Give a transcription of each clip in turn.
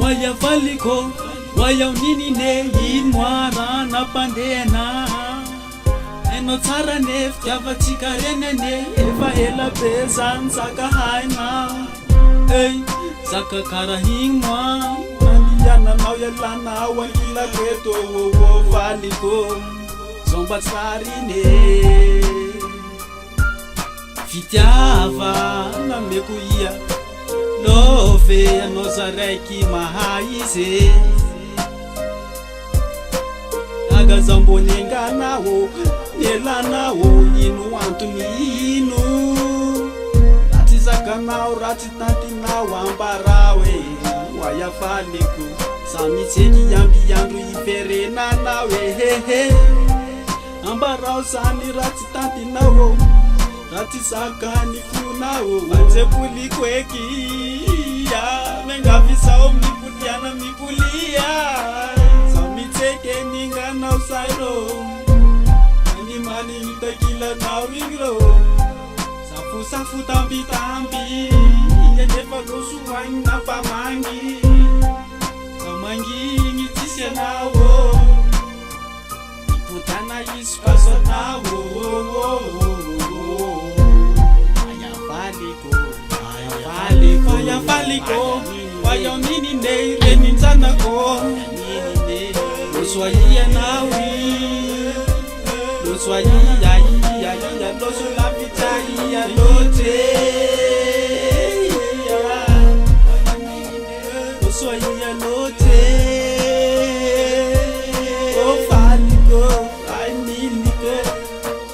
Waya faliko waya nini ne inwara na pandena eno tsara ne fyava tsikarene ne efa hela bezan saka haina ei saka karahimwa yana nao yalana wangila kweto wo faliko somba tsarine fitiava na mekuia love anosareki mahaize agazambonenga nawo nelanawo inu antuninu ratizaka nao ratitanti nao ambarawe waya faliko samitseki yambiandro iferena nawe hehe ambarao sani ratitanti nawo ratisakani kunao matsepulikweki mengavisao mikuliana mikulia samitseke ninga nausairo animani itakila nauringro safu tambi yenefalosuwani na pamangi kamangi ngitisye nawo iputana ispaso nawo Waya faliko waya nini ne reni nzanako loswayi nawi loswayi ya loso la pitai ya lote loswayi ya lote o faliko ai niliko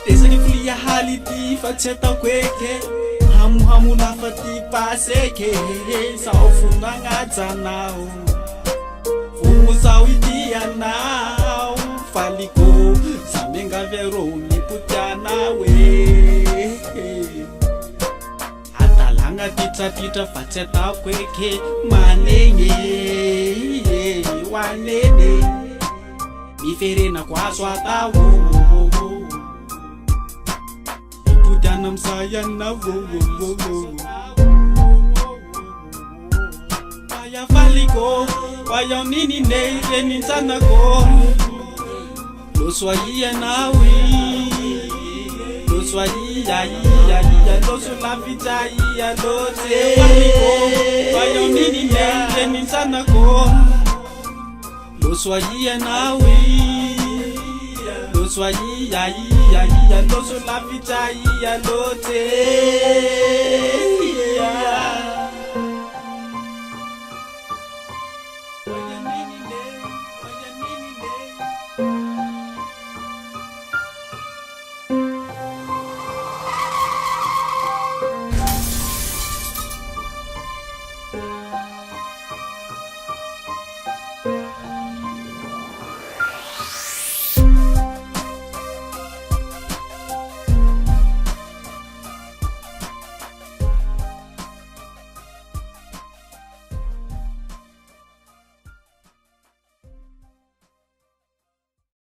desani kulia haliti fatseta kweke hamu nafati paseke saufunda ngadzanao fumusauidia nao faliko samenga vero niputanawe atalanga tita fatseta kweke manenge wanene miferena kwaswatawo Danam sayana wo Waya faliko waya nini ne reni nzanako loswayi nawi loswayi ya loso la pitai ya lote faliko waya nini ne reni nzanako loswayi nawi loswayi ya loso la pitai ya lote